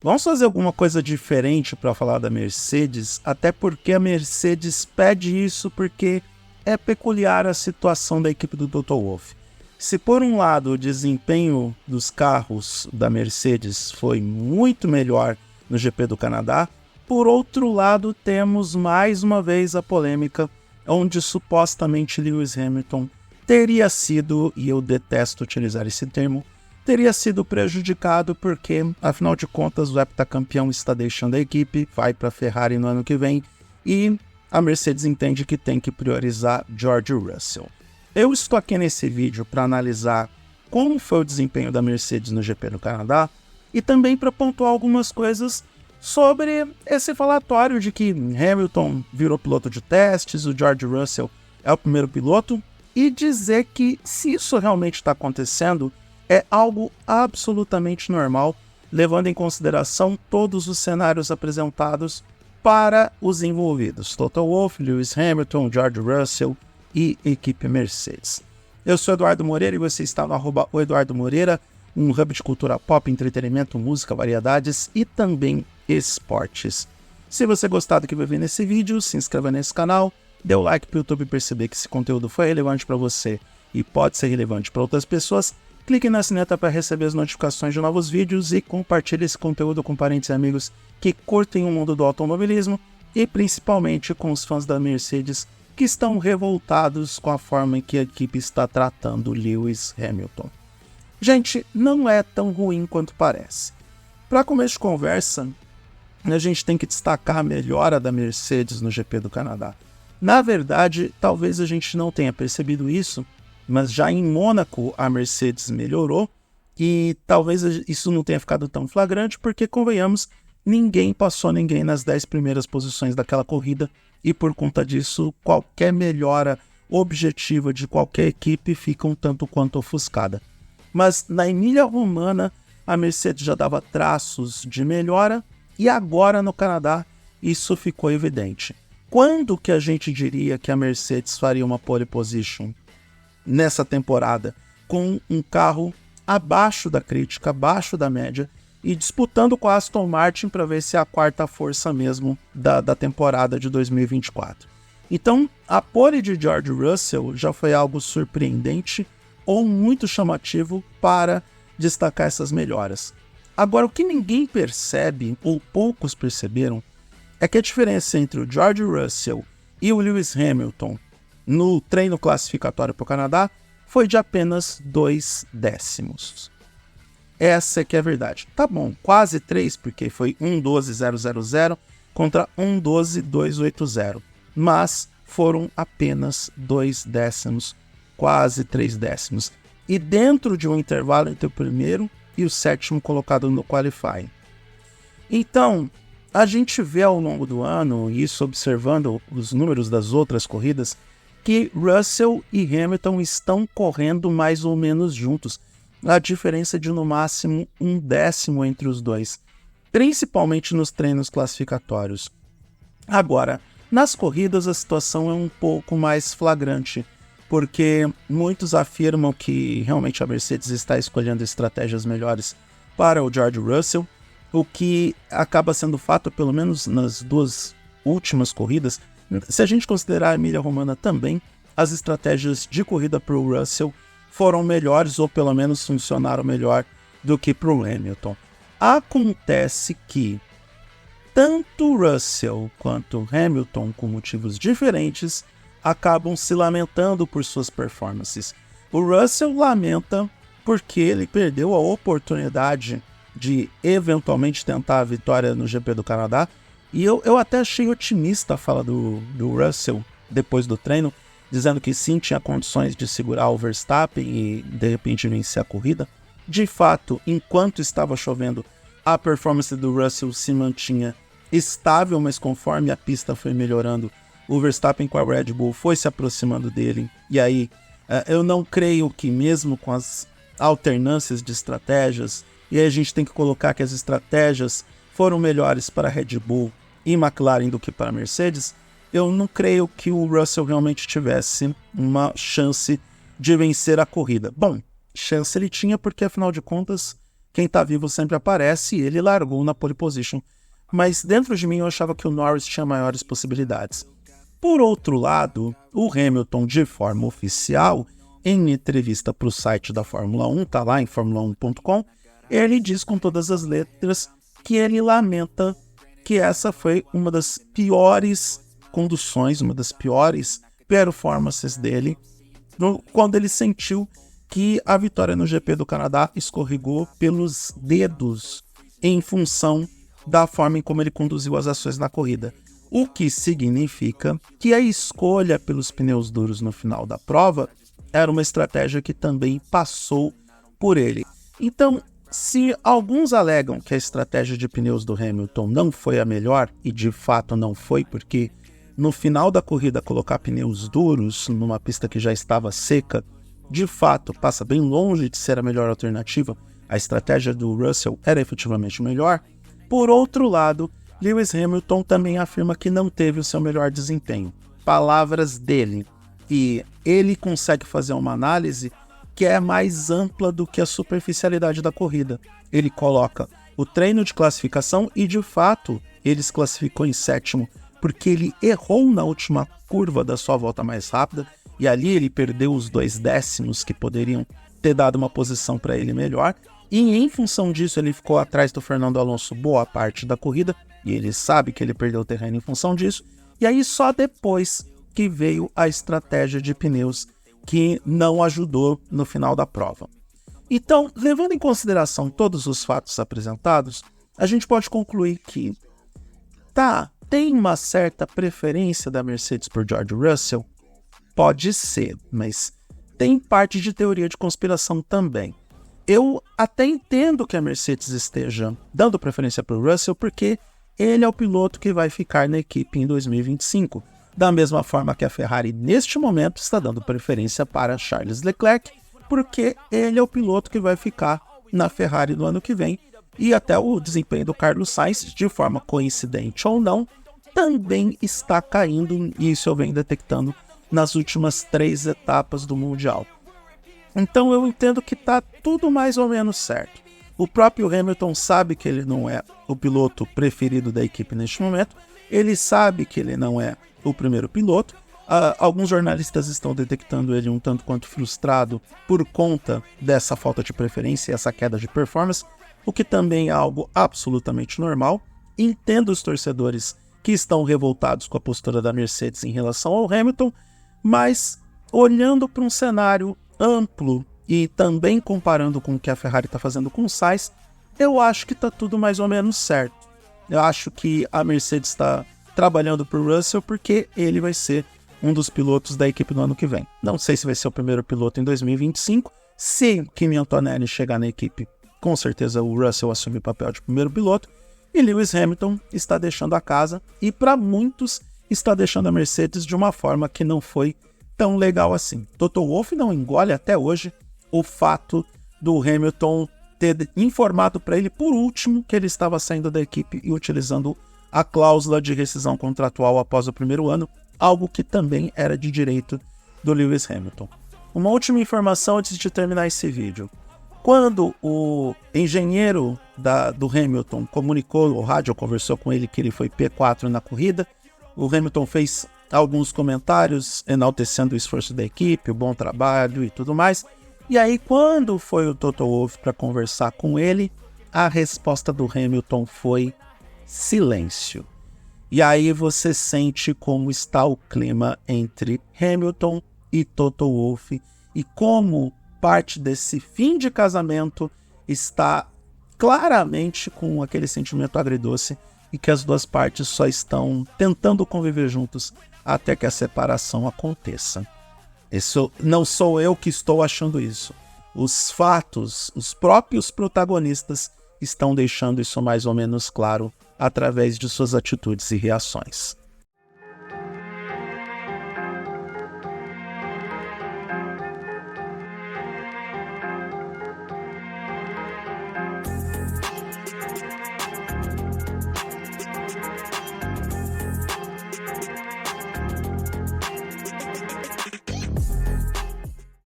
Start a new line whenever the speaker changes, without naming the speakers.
Vamos fazer alguma coisa diferente para falar da Mercedes, até porque a Mercedes pede isso porque é peculiar a situação da equipe do Toto Wolff. Se por um lado o desempenho dos carros da Mercedes foi muito melhor no GP do Canadá, por outro lado temos mais uma vez a polêmica onde supostamente Lewis Hamilton teria sido, e eu detesto utilizar esse termo, teria sido prejudicado porque, afinal de contas, o heptacampeão está deixando a equipe, vai para a Ferrari no ano que vem, e a Mercedes entende que tem que priorizar George Russell. Eu estou aqui nesse vídeo para analisar como foi o desempenho da Mercedes no GP do Canadá e também para pontuar algumas coisas sobre esse falatório de que Hamilton virou piloto de testes, o George Russell é o primeiro piloto, e dizer que se isso realmente está acontecendo, é algo absolutamente normal, levando em consideração todos os cenários apresentados para os envolvidos. Toto Wolff, Lewis Hamilton, George Russell e equipe Mercedes. Eu sou Eduardo Moreira e você está no @Eduardo Moreira, um hub de cultura pop, entretenimento, música, variedades e também esportes. Se você gostar do que vai ver nesse vídeo, se inscreva nesse canal, dê o like para o YouTube perceber que esse conteúdo foi relevante para você e pode ser relevante para outras pessoas. Clique na sineta para receber as notificações de novos vídeos e compartilhe esse conteúdo com parentes e amigos que curtem o mundo do automobilismo e principalmente com os fãs da Mercedes que estão revoltados com a forma em que a equipe está tratando Lewis Hamilton. Gente, não é tão ruim quanto parece. Para começo de conversa, a gente tem que destacar a melhora da Mercedes no GP do Canadá. Na verdade, talvez a gente não tenha percebido isso, mas já em Mônaco a Mercedes melhorou e talvez isso não tenha ficado tão flagrante porque, convenhamos, ninguém passou ninguém nas 10 primeiras posições daquela corrida e por conta disso qualquer melhora objetiva de qualquer equipe fica um tanto quanto ofuscada. Mas na Emília-Romagna a Mercedes já dava traços de melhora e agora no Canadá isso ficou evidente. Quando que a gente diria que a Mercedes faria uma pole position nessa temporada com um carro abaixo da crítica, abaixo da média e disputando com a Aston Martin para ver se é a quarta força mesmo da temporada de 2024. Então, a pole de George Russell já foi algo surpreendente ou muito chamativo para destacar essas melhoras. Agora, o que ninguém percebe, ou poucos perceberam, é que a diferença entre o George Russell e o Lewis Hamilton no treino classificatório para o Canadá foi de apenas 2 décimos. Essa é que é a verdade. Tá bom, quase 3, porque foi 1:12.000 contra 1:12.280. Mas foram apenas 2 décimos, quase 3 décimos. E dentro de um intervalo entre o primeiro e o sétimo colocado no qualifying. Então, a gente vê ao longo do ano, isso observando os números das outras corridas, que Russell e Hamilton estão correndo mais ou menos juntos. A diferença é de no máximo 1 décimo entre os dois, principalmente nos treinos classificatórios. Agora, nas corridas a situação é um pouco mais flagrante, porque muitos afirmam que realmente a Mercedes está escolhendo estratégias melhores para o George Russell, o que acaba sendo fato, pelo menos nas 2 últimas corridas. Se a gente considerar a Emília-Romagna também, as estratégias de corrida para o Russell foram melhores, ou pelo menos funcionaram melhor do que para o Hamilton. Acontece que tanto Russell quanto Hamilton, com motivos diferentes, acabam se lamentando por suas performances. O Russell lamenta porque ele perdeu a oportunidade de eventualmente tentar a vitória no GP do Canadá, e eu até achei otimista a fala do Russell depois do treino, dizendo que sim, tinha condições de segurar o Verstappen e de repente vencer a corrida. De fato, enquanto estava chovendo, a performance do Russell se mantinha estável, mas conforme a pista foi melhorando, o Verstappen com a Red Bull foi se aproximando dele. E aí, eu não creio que mesmo com as alternâncias de estratégias, e aí a gente tem que colocar que as estratégias foram melhores para a Red Bull e McLaren do que para a Mercedes, eu não creio que o Russell realmente tivesse uma chance de vencer a corrida. Bom, chance ele tinha porque, afinal de contas, quem tá vivo sempre aparece e ele largou na pole position. Mas dentro de mim eu achava que o Norris tinha maiores possibilidades. Por outro lado, o Hamilton, de forma oficial, em entrevista para o site da Fórmula 1, tá lá em formula1.com, ele diz com todas as letras que ele lamenta que essa foi uma das piores conduções, uma das piores performances dele, quando ele sentiu que a vitória no GP do Canadá escorregou pelos dedos em função da forma em como ele conduziu as ações na corrida. O que significa que a escolha pelos pneus duros no final da prova era uma estratégia que também passou por ele. Então, se alguns alegam que a estratégia de pneus do Hamilton não foi a melhor, e de fato não foi, porque no final da corrida colocar pneus duros numa pista que já estava seca, de fato passa bem longe de ser a melhor alternativa, a estratégia do Russell era efetivamente melhor. Por outro lado, Lewis Hamilton também afirma que não teve o seu melhor desempenho. Palavras dele. E ele consegue fazer uma análise que é mais ampla do que a superficialidade da corrida. Ele coloca o treino de classificação e, de fato, ele se classificou em 7º, porque ele errou na última curva da sua volta mais rápida, e ali ele perdeu os 2 décimos que poderiam ter dado uma posição para ele melhor, e em função disso ele ficou atrás do Fernando Alonso boa parte da corrida, e ele sabe que ele perdeu o terreno em função disso, e aí só depois que veio a estratégia de pneus que não ajudou no final da prova. Então, levando em consideração todos os fatos apresentados, a gente pode concluir que tem uma certa preferência da Mercedes por George Russell? Pode ser, mas tem parte de teoria de conspiração também. Eu até entendo que a Mercedes esteja dando preferência para o Russell porque ele é o piloto que vai ficar na equipe em 2025. Da mesma forma que a Ferrari, neste momento, está dando preferência para Charles Leclerc, porque ele é o piloto que vai ficar na Ferrari no ano que vem. E até o desempenho do Carlos Sainz, de forma coincidente ou não, também está caindo, e isso eu venho detectando nas últimas 3 etapas do Mundial. Então eu entendo que está tudo mais ou menos certo. O próprio Hamilton sabe que ele não é o piloto preferido da equipe neste momento, ele sabe que ele não é o primeiro piloto. Alguns jornalistas estão detectando ele um tanto quanto frustrado por conta dessa falta de preferência e essa queda de performance, o que também é algo absolutamente normal. Entendo os torcedores que estão revoltados com a postura da Mercedes em relação ao Hamilton, mas olhando para um cenário amplo e também comparando com o que a Ferrari está fazendo com o Sainz, eu acho que está tudo mais ou menos certo. Eu acho que a Mercedes está trabalhando para o Russell porque ele vai ser um dos pilotos da equipe no ano que vem. Não sei se vai ser o primeiro piloto em 2025. Se Kimi Antonelli chegar na equipe, com certeza o Russell assume o papel de primeiro piloto. E Lewis Hamilton está deixando a casa e para muitos está deixando a Mercedes de uma forma que não foi tão legal assim. Toto Wolff não engole até hoje o fato do Hamilton ter informado para ele por último que ele estava saindo da equipe e utilizando a cláusula de rescisão contratual após o primeiro ano, algo que também era de direito do Lewis Hamilton. Uma última informação antes de terminar esse vídeo. Quando o engenheiro do Hamilton comunicou, o rádio conversou com ele que ele foi P4 na corrida, o Hamilton fez alguns comentários enaltecendo o esforço da equipe, o bom trabalho e tudo mais. E aí, quando foi o Toto Wolff para conversar com ele, a resposta do Hamilton foi silêncio. E aí você sente como está o clima entre Hamilton e Toto Wolff e como parte desse fim de casamento está claramente com aquele sentimento agridoce e que as duas partes só estão tentando conviver juntos até que a separação aconteça. Isso não sou eu que estou achando isso. Os fatos, os próprios protagonistas estão deixando isso mais ou menos claro através de suas atitudes e reações.